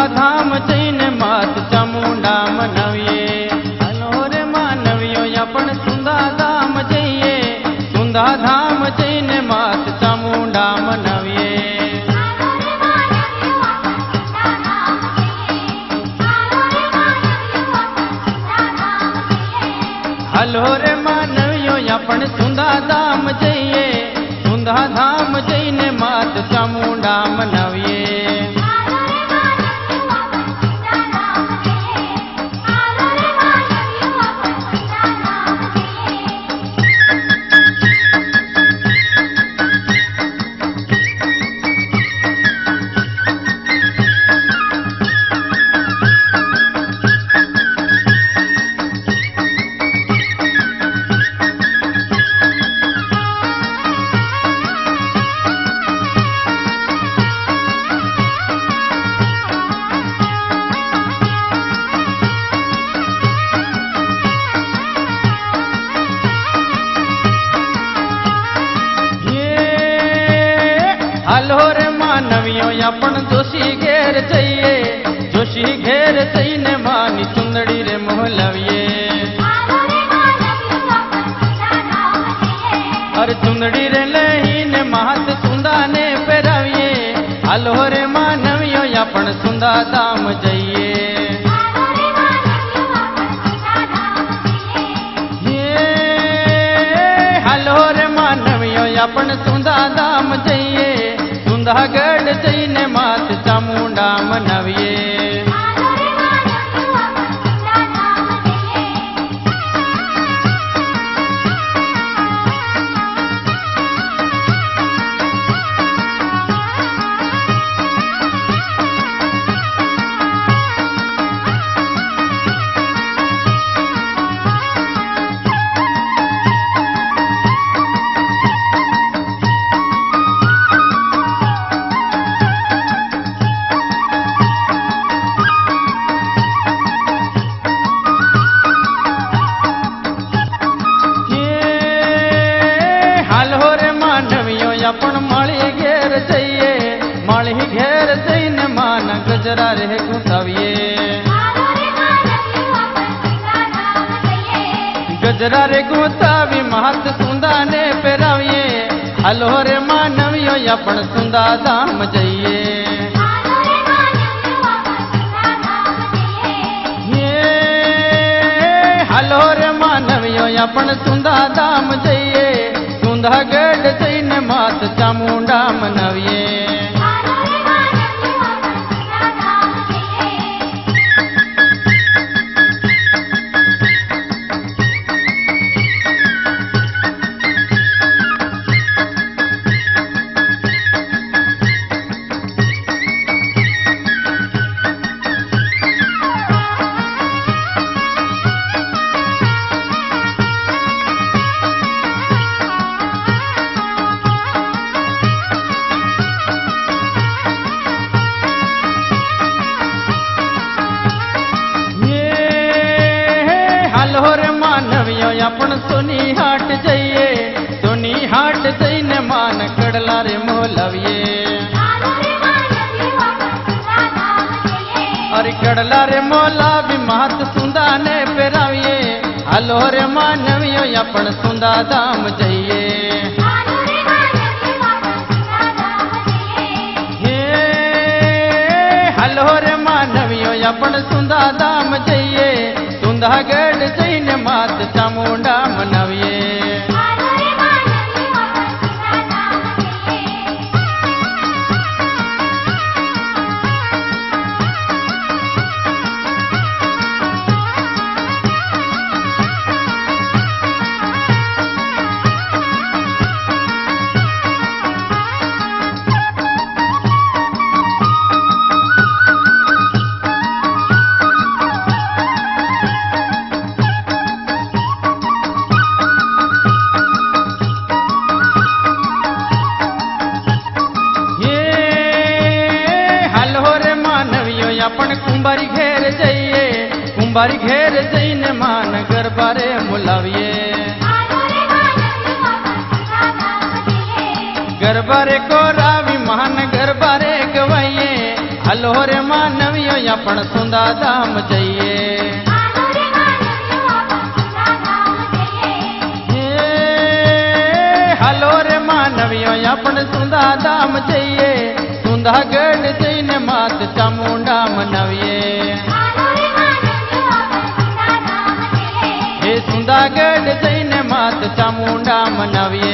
धाम जईने मात चामुंडा मनविये। हलो रे मानवियो अपन सुंदा धाम जइए, सुंदा धाम जईने मात चामुंडा मनविये। हलो रे मानवियो अपन सुंदा धाम जइए, सुंदा धाम जईने मात चामुंडा मनविये। हलो रे मानवियो अपन जोशी घेर जइए, जोशी घेर जईने मानी चुंदड़ी रे मोहलविये। अरे चुंदड़ी रे लहीने महत सुंदा ने पेराविये। हलो रे मानवियो अपन सुंदा धाम जइए। हलो रे मानवियो अपन सुंदा धाम जइए, सुंदागढ़ जईने मात चामुंडा मनविये। अपन माली घेर जइए, माली घेर जईने मान गजरा रे गुंथाविये। गजरा रे गुंथावी महत सुंदा ने पेराविये। हलो रे मानवियो अपन सुंदा धाम जइए। हलो रे मानवियो अपन सुंदा धाम जइए, सुंदागढ़ जईने मात चामुंडा मनविये। हलो रे मानवियो अपन सोनी हाट जइए, सोनी हाट जईने मान कड़ला रे मोहलविये। अरे कड़ला रे मोला भी महत सुंदा ने पेराविये। हलो रे मानवियो अपन सुंदा धाम जइए। हलो रे मानवियो अपन सुंदा धाम जइए, सुंदागढ़ जईने मात चामुंडा मनविये। કુંભારી ઘેર જઈને માન ગરબારે બોલાવીએ ગરબારે કોરાવી માન ગરબારે ગવાઈએ હાલો રે માનવીઓ આપણ સુંદા ધામ જઈએ હાલો રે માનવીઓ આપણ સુંદા ધામ જઈએ સુંદાગઢ જઈને માત ચામુંડા મનાવીએ હે સુંદાગઢ જઈને માત ચામુંડા મનાવીએ